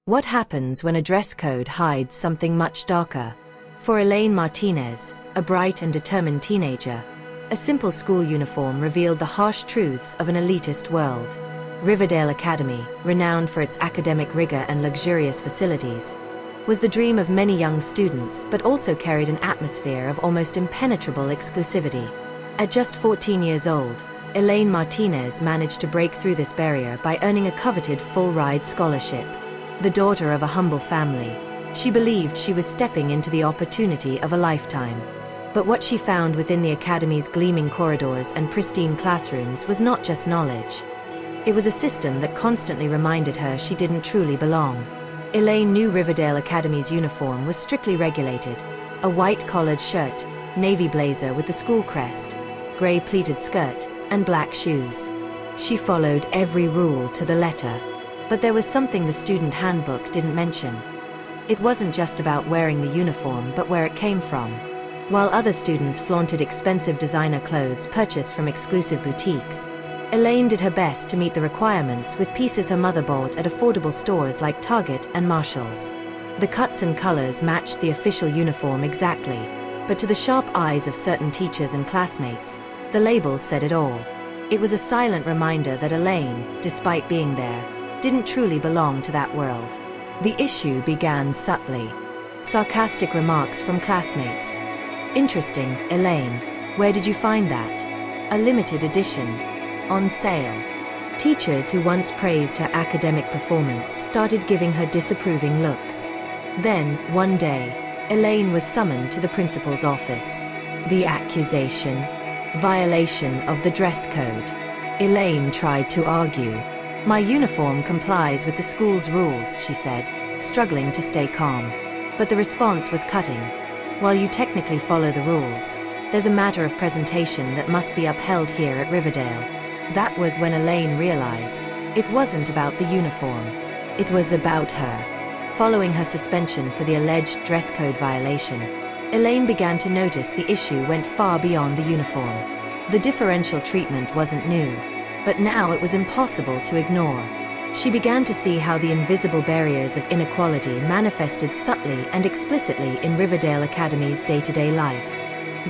What happens when a dress code hides something much darker? For Elaine Martinez, a bright and determined teenager, a simple school uniform revealed the harsh truths of an elitist world. Riverdale Academy, renowned for its academic rigor and luxurious facilities, was the dream of many young students but also carried an atmosphere of almost impenetrable exclusivity. At just 14 years old, Elaine Martinez managed to break through this barrier by earning a coveted full-ride scholarship. The daughter of a humble family, she believed she was stepping into the opportunity of a lifetime. But what she found within the academy's gleaming corridors and pristine classrooms was not just knowledge. It was a system that constantly reminded her she didn't truly belong. Elaine knew Riverdale Academy's uniform was strictly regulated: a white collared shirt, navy blazer with the school crest, gray pleated skirt, and black shoes. She followed every rule to the letter. But there was something the student handbook didn't mention. It wasn't just about wearing the uniform but where it came from. While other students flaunted expensive designer clothes purchased from exclusive boutiques, Elaine did her best to meet the requirements with pieces her mother bought at affordable stores like Target and Marshall's. The cuts and colors matched the official uniform exactly, but to the sharp eyes of certain teachers and classmates, the labels said it all. It was a silent reminder that Elaine, despite being there, didn't truly belong to that world. The issue began subtly. Sarcastic remarks from classmates. "Interesting, Elaine. Where did you find that? A limited edition. On sale." Teachers who once praised her academic performance started giving her disapproving looks. Then, one day, Elaine was summoned to the principal's office. The accusation: violation of the dress code. Elaine tried to argue. "My uniform complies with the school's rules," she said, struggling to stay calm. But the response was cutting. "While you technically follow the rules, there's a matter of presentation that must be upheld here at Riverdale." That was when Elaine realized it wasn't about the uniform. It was about her. Following her suspension for the alleged dress code violation, Elaine began to notice the issue went far beyond the uniform. The differential treatment wasn't new, but now it was impossible to ignore. She began to see how the invisible barriers of inequality manifested subtly and explicitly in Riverdale Academy's day-to-day life.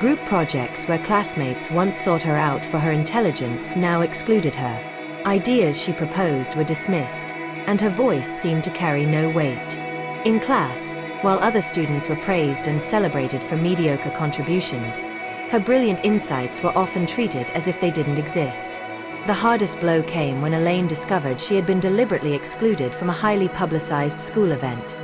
Group projects where classmates once sought her out for her intelligence now excluded her. Ideas she proposed were dismissed, and her voice seemed to carry no weight. In class, while other students were praised and celebrated for mediocre contributions, her brilliant insights were often treated as if they didn't exist. The hardest blow came when Elaine discovered she had been deliberately excluded from a highly publicized school event,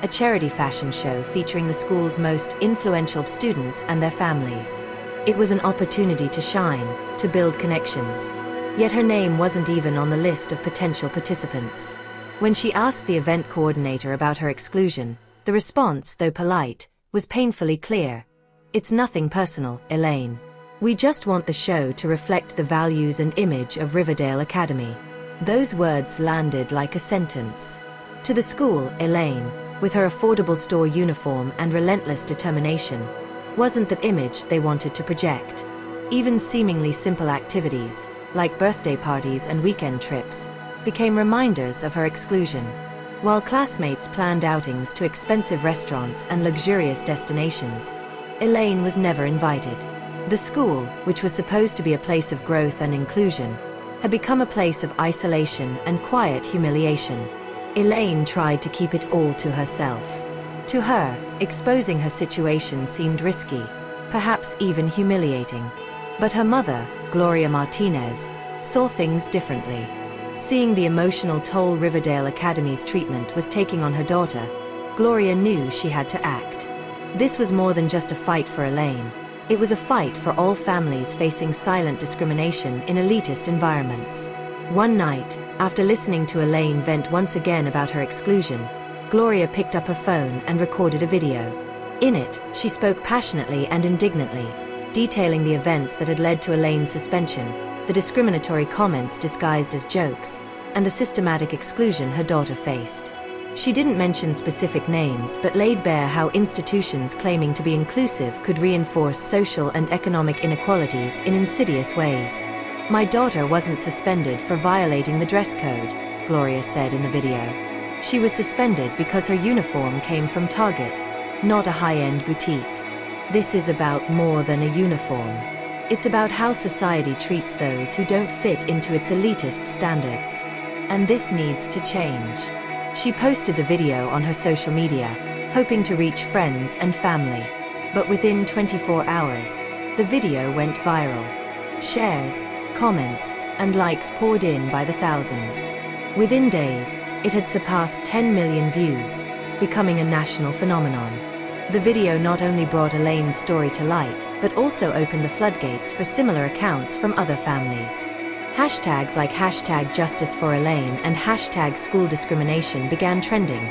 a charity fashion show featuring the school's most influential students and their families. It was an opportunity to shine, to build connections. Yet her name wasn't even on the list of potential participants. When she asked the event coordinator about her exclusion, the response, though polite, was painfully clear. "It's nothing personal, Elaine. We just want the show to reflect the values and image of Riverdale Academy." Those words landed like a sentence. To the school, Elaine, with her affordable store uniform and relentless determination, wasn't the image they wanted to project. Even seemingly simple activities, like birthday parties and weekend trips, became reminders of her exclusion. While classmates planned outings to expensive restaurants and luxurious destinations, Elaine was never invited. The school, which was supposed to be a place of growth and inclusion, had become a place of isolation and quiet humiliation. Elaine tried to keep it all to herself. To her, exposing her situation seemed risky, perhaps even humiliating. But her mother, Gloria Martinez, saw things differently. Seeing the emotional toll Riverdale Academy's treatment was taking on her daughter, Gloria knew she had to act. This was more than just a fight for Elaine. It was a fight for all families facing silent discrimination in elitist environments. One night, after listening to Elaine vent once again about her exclusion, Gloria picked up her phone and recorded a video. In it, she spoke passionately and indignantly, detailing the events that had led to Elaine's suspension, the discriminatory comments disguised as jokes, and the systematic exclusion her daughter faced. She didn't mention specific names but laid bare how institutions claiming to be inclusive could reinforce social and economic inequalities in insidious ways. "My daughter wasn't suspended for violating the dress code," Gloria said in the video. She was suspended because her uniform came from Target, not a high-end boutique. This is about more than a uniform. It's about how society treats those who don't fit into its elitist standards. And this needs to change. She posted the video on her social media, hoping to reach friends and family. But within 24 hours, the video went viral. Shares, comments, and likes poured in by the thousands. Within days, it had surpassed 10 million views, becoming a national phenomenon. The video not only brought Elaine's story to light, but also opened the floodgates for similar accounts from other families. Hashtags like #JusticeForElaine and #SchoolDiscrimination began trending,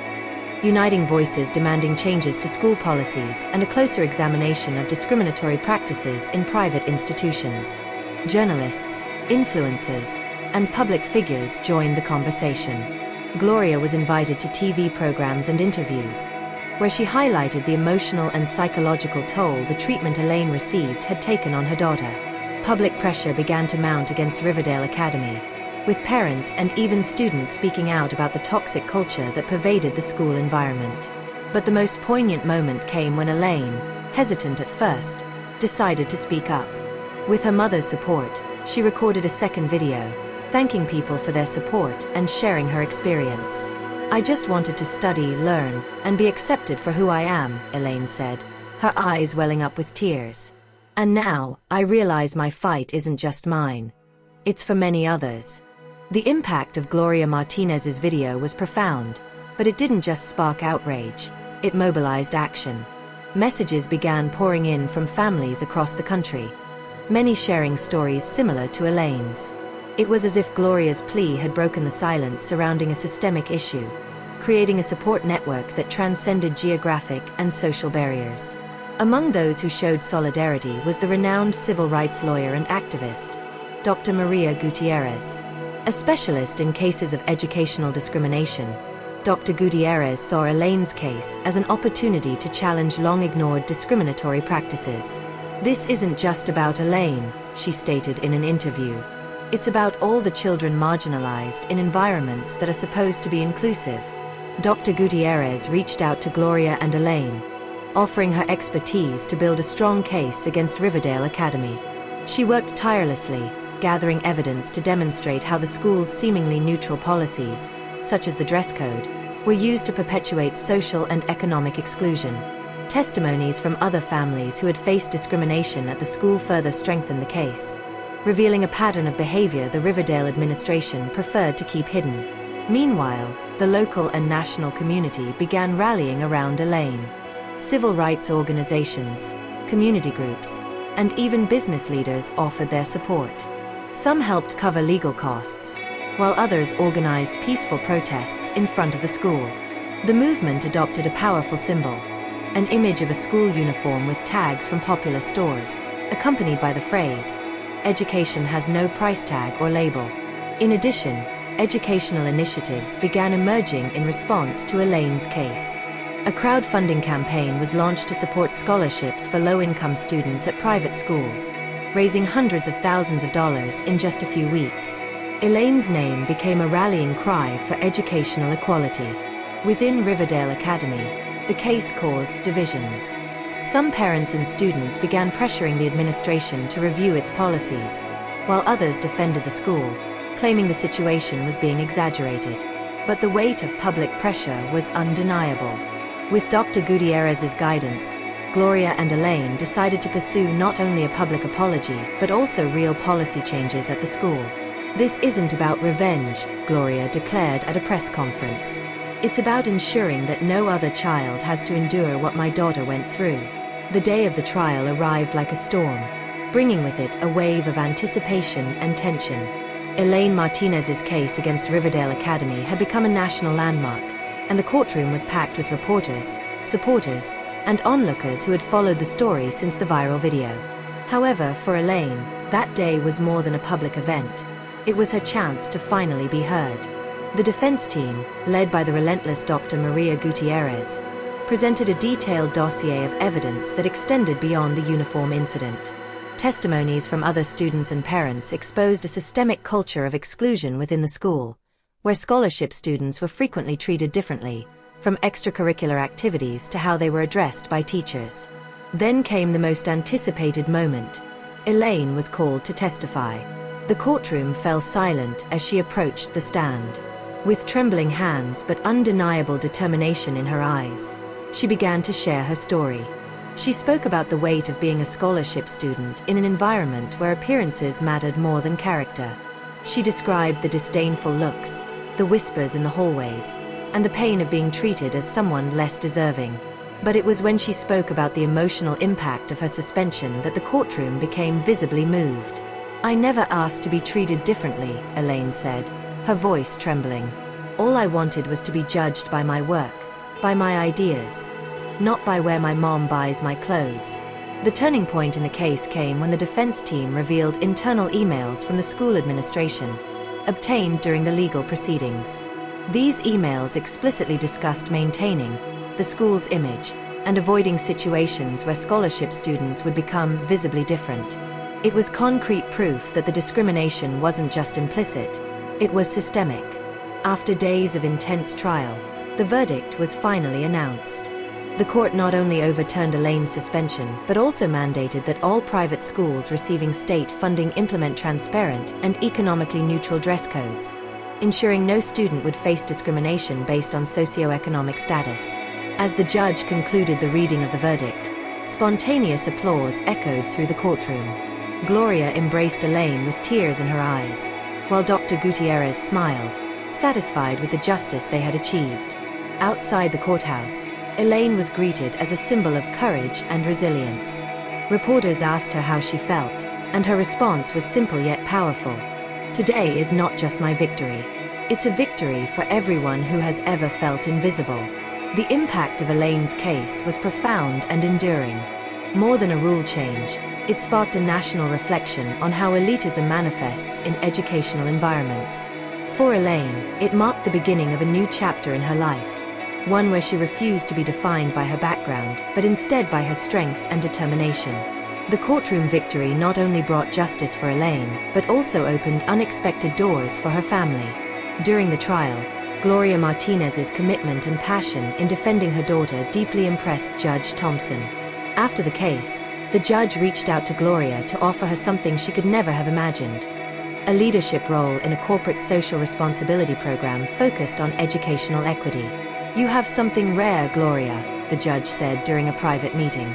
uniting voices demanding changes to school policies and a closer examination of discriminatory practices in private institutions. Journalists, influencers, and public figures joined the conversation. Gloria was invited to TV programs and interviews, where she highlighted the emotional and psychological toll the treatment Elaine received had taken on her daughter. Public pressure began to mount against Riverdale Academy, with parents and even students speaking out about the toxic culture that pervaded the school environment. But the most poignant moment came when Elaine, hesitant at first, decided to speak up. With her mother's support, she recorded a second video, thanking people for their support and sharing her experience. "I just wanted to study, learn, and be accepted for who I am," Elaine said, her eyes welling up with tears. "And now, I realize my fight isn't just mine. It's for many others." The impact of Gloria Martinez's video was profound, but it didn't just spark outrage, it mobilized action. Messages began pouring in from families across the country, many sharing stories similar to Elaine's. It was as if Gloria's plea had broken the silence surrounding a systemic issue, creating a support network that transcended geographic and social barriers. Among those who showed solidarity was the renowned civil rights lawyer and activist, Dr. Maria Gutierrez. A specialist in cases of educational discrimination, Dr. Gutierrez saw Elaine's case as an opportunity to challenge long-ignored discriminatory practices. "This isn't just about Elaine," she stated in an interview. "It's about all the children marginalized in environments that are supposed to be inclusive." Dr. Gutierrez reached out to Gloria and Elaine, offering her expertise to build a strong case against Riverdale Academy. She worked tirelessly, gathering evidence to demonstrate how the school's seemingly neutral policies, such as the dress code, were used to perpetuate social and economic exclusion. Testimonies from other families who had faced discrimination at the school further strengthened the case, revealing a pattern of behavior the Riverdale administration preferred to keep hidden. Meanwhile, the local and national community began rallying around Elaine. Civil rights organizations, community groups, and even business leaders offered their support. Some helped cover legal costs, while others organized peaceful protests in front of the school. The movement adopted a powerful symbol, an image of a school uniform with tags from popular stores, accompanied by the phrase, "Education has no price tag or label." In addition, educational initiatives began emerging in response to Elaine's case. A crowdfunding campaign was launched to support scholarships for low-income students at private schools, raising hundreds of thousands of dollars in just a few weeks. Elaine's name became a rallying cry for educational equality. Within Riverdale Academy, the case caused divisions. Some parents and students began pressuring the administration to review its policies, while others defended the school, claiming the situation was being exaggerated. But the weight of public pressure was undeniable. With Dr. Gutierrez's guidance, Gloria and Elaine decided to pursue not only a public apology but also real policy changes at the school. "This isn't about revenge," Gloria declared at a press conference. "It's about ensuring that no other child has to endure what my daughter went through." The day of the trial arrived like a storm, bringing with it a wave of anticipation and tension. Elaine Martinez's case against Riverdale Academy had become a national landmark, and the courtroom was packed with reporters, supporters, and onlookers who had followed the story since the viral video. However, for Elaine, that day was more than a public event. It was her chance to finally be heard. The defense team, led by the relentless Dr. Maria Gutierrez, presented a detailed dossier of evidence that extended beyond the uniform incident. Testimonies from other students and parents exposed a systemic culture of exclusion within the school, where scholarship students were frequently treated differently, from extracurricular activities to how they were addressed by teachers. Then came the most anticipated moment. Elaine was called to testify. The courtroom fell silent as she approached the stand. With trembling hands but undeniable determination in her eyes, she began to share her story. She spoke about the weight of being a scholarship student in an environment where appearances mattered more than character. She described the disdainful looks, the whispers in the hallways, and the pain of being treated as someone less deserving. But it was when she spoke about the emotional impact of her suspension that the courtroom became visibly moved. "I never asked to be treated differently," Elaine said, her voice trembling. "All I wanted was to be judged by my work, by my ideas, not by where my mom buys my clothes." The turning point in the case came when the defense team revealed internal emails from the school administration, obtained during the legal proceedings. These emails explicitly discussed maintaining the school's image and avoiding situations where scholarship students would become visibly different. It was concrete proof that the discrimination wasn't just implicit, it was systemic. After days of intense trial, the verdict was finally announced. The court not only overturned Elaine's suspension, but also mandated that all private schools receiving state funding implement transparent and economically neutral dress codes, ensuring no student would face discrimination based on socioeconomic status. As the judge concluded the reading of the verdict, spontaneous applause echoed through the courtroom. Gloria embraced Elaine with tears in her eyes, while Dr. Gutierrez smiled, satisfied with the justice they had achieved. Outside the courthouse, Elaine was greeted as a symbol of courage and resilience. Reporters asked her how she felt, and her response was simple yet powerful. "Today is not just my victory. It's a victory for everyone who has ever felt invisible." The impact of Elaine's case was profound and enduring. More than a rule change, it sparked a national reflection on how elitism manifests in educational environments. For Elaine, it marked the beginning of a new chapter in her life, one where she refused to be defined by her background, but instead by her strength and determination. The courtroom victory not only brought justice for Elaine, but also opened unexpected doors for her family. During the trial, Gloria Martinez's commitment and passion in defending her daughter deeply impressed Judge Thompson. After the case, the judge reached out to Gloria to offer her something she could never have imagined: a leadership role in a corporate social responsibility program focused on educational equity. "You have something rare, Gloria," the judge said during a private meeting.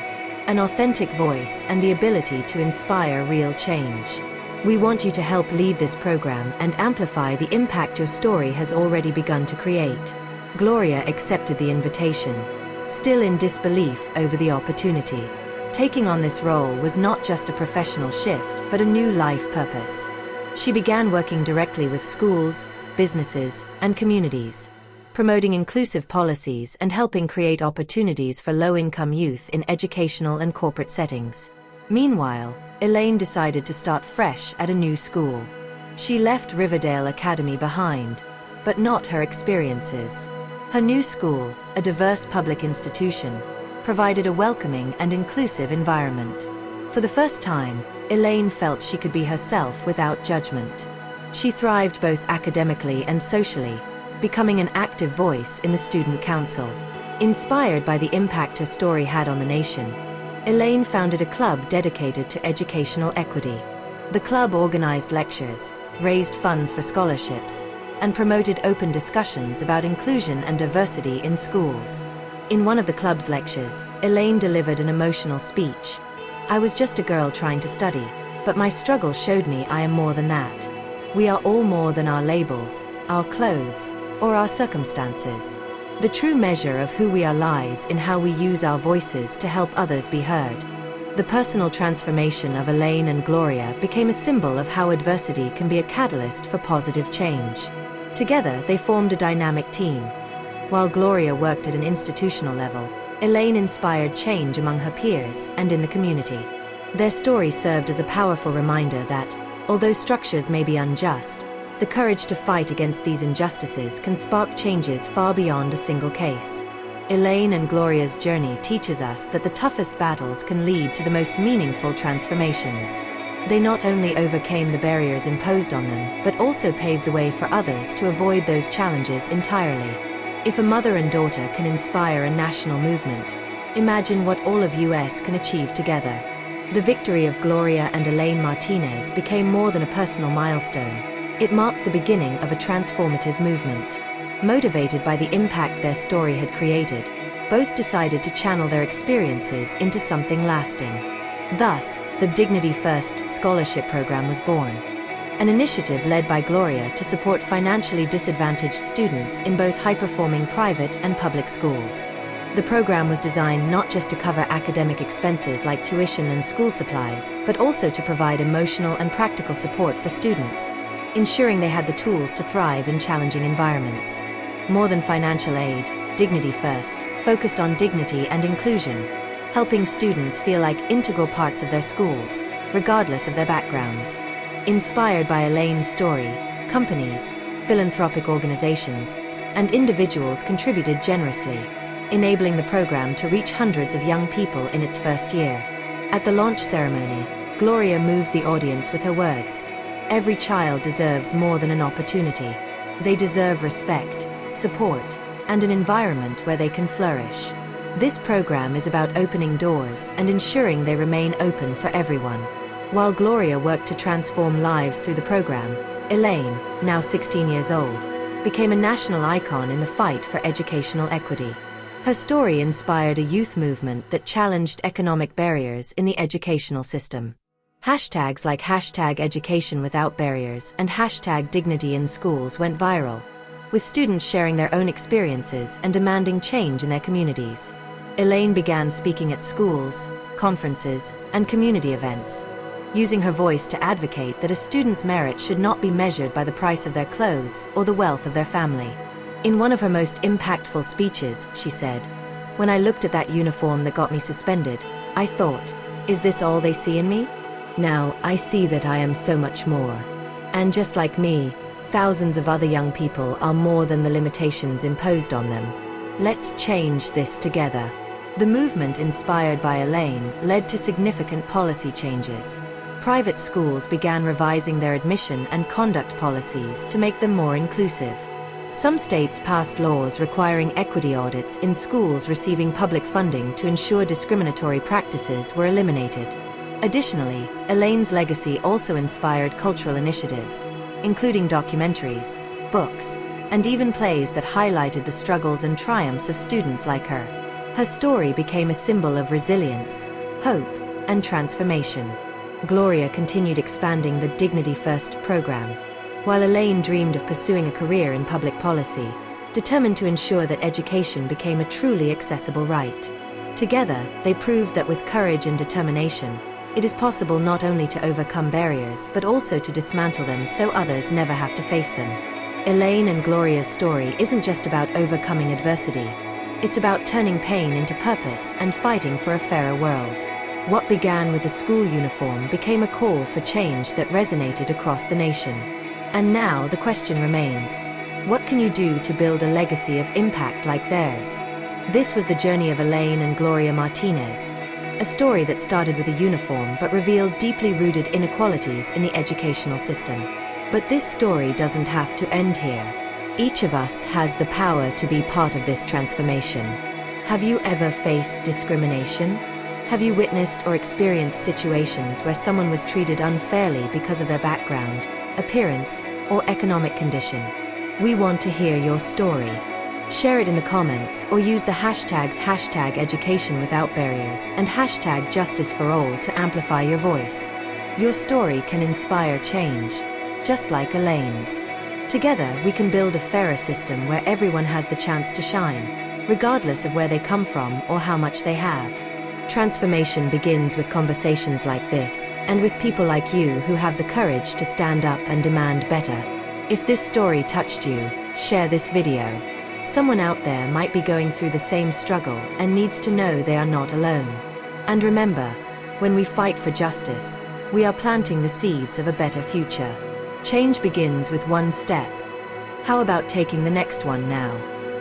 "An authentic voice and the ability to inspire real change. We want you to help lead this program and amplify the impact your story has already begun to create." Gloria accepted the invitation, still in disbelief over the opportunity. Taking on this role was not just a professional shift, but a new life purpose. She began working directly with schools, businesses, and communities, promoting inclusive policies and helping create opportunities for low-income youth in educational and corporate settings. Meanwhile, Elaine decided to start fresh at a new school. She left Riverdale Academy behind, but not her experiences. Her new school, a diverse public institution, provided a welcoming and inclusive environment. For the first time, Elaine felt she could be herself without judgment. She thrived both academically and socially, becoming an active voice in the student council. Inspired by the impact her story had on the nation, Elaine founded a club dedicated to educational equity. The club organized lectures, raised funds for scholarships, and promoted open discussions about inclusion and diversity in schools. In one of the club's lectures, Elaine delivered an emotional speech. "I was just a girl trying to study, but my struggle showed me I am more than that. We are all more than our labels, our clothes, or our circumstances. The true measure of who we are lies in how we use our voices to help others be heard." The personal transformation of Elaine and Gloria became a symbol of how adversity can be a catalyst for positive change. Together, they formed a dynamic team. While Gloria worked at an institutional level, Elaine inspired change among her peers and in the community. Their story served as a powerful reminder that, although structures may be unjust, the courage to fight against these injustices can spark changes far beyond a single case. Elaine and Gloria's journey teaches us that the toughest battles can lead to the most meaningful transformations. They not only overcame the barriers imposed on them, but also paved the way for others to avoid those challenges entirely. If a mother and daughter can inspire a national movement, imagine what all of US can achieve together. The victory of Gloria and Elaine Martinez became more than a personal milestone. It marked the beginning of a transformative movement. Motivated by the impact their story had created, both decided to channel their experiences into something lasting. Thus, the Dignity First Scholarship Program was born, an initiative led by Gloria to support financially disadvantaged students in both high-performing private and public schools. The program was designed not just to cover academic expenses like tuition and school supplies, but also to provide emotional and practical support for students, ensuring they had the tools to thrive in challenging environments. More than financial aid, Dignity First focused on dignity and inclusion, helping students feel like integral parts of their schools, regardless of their backgrounds. Inspired by Elaine's story, companies, philanthropic organizations, and individuals contributed generously, enabling the program to reach hundreds of young people in its first year. At the launch ceremony, Gloria moved the audience with her words. Every child deserves more than an opportunity. They deserve respect, support, and an environment where they can flourish. This program is about opening doors and ensuring they remain open for everyone. While Gloria worked to transform lives through the program, Elaine, now 16 years old, became a national icon in the fight for educational equity. Her story inspired a youth movement that challenged economic barriers in the educational system. Hashtags like #EducationWithoutBarriers and #Dignity in Schools went viral, with students sharing their own experiences and demanding change in their communities. Elaine began speaking at schools, conferences, and community events, using her voice to advocate that a student's merit should not be measured by the price of their clothes or the wealth of their family. In one of her most impactful speeches, she said, "When I looked at that uniform that got me suspended, I thought, is this all they see in me? Now, I see that I am so much more. And just like me, thousands of other young people are more than the limitations imposed on them. Let's change this together." The movement inspired by Elaine led to significant policy changes. Private schools began revising their admission and conduct policies to make them more inclusive. Some states passed laws requiring equity audits in schools receiving public funding to ensure discriminatory practices were eliminated. Additionally, Elaine's legacy also inspired cultural initiatives, including documentaries, books, and even plays that highlighted the struggles and triumphs of students like her. Her story became a symbol of resilience, hope, and transformation. Gloria continued expanding the Dignity First program, while Elaine dreamed of pursuing a career in public policy, determined to ensure that education became a truly accessible right. Together, they proved that with courage and determination, it is possible not only to overcome barriers but also to dismantle them so others never have to face them. Elaine and Gloria's story isn't just about overcoming adversity. It's about turning pain into purpose and fighting for a fairer world. What began with a school uniform became a call for change that resonated across the nation. And now the question remains, what can you do to build a legacy of impact like theirs? This was the journey of Elaine and Gloria Martinez, a story that started with a uniform but revealed deeply rooted inequalities in the educational system. But this story doesn't have to end here. Each of us has the power to be part of this transformation. Have you ever faced discrimination? Have you witnessed or experienced situations where someone was treated unfairly because of their background, appearance, or economic condition? We want to hear your story. Share it in the comments or use the hashtags #EducationWithoutBarriers and #JusticeForAll to amplify your voice. Your story can inspire change, just like Elaine's. Together, we can build a fairer system where everyone has the chance to shine, regardless of where they come from or how much they have. Transformation begins with conversations like this, and with people like you who have the courage to stand up and demand better. If this story touched you, share this video. Someone out there might be going through the same struggle and needs to know they are not alone. And remember, when we fight for justice, we are planting the seeds of a better future. Change begins with one step. How about taking the next one now?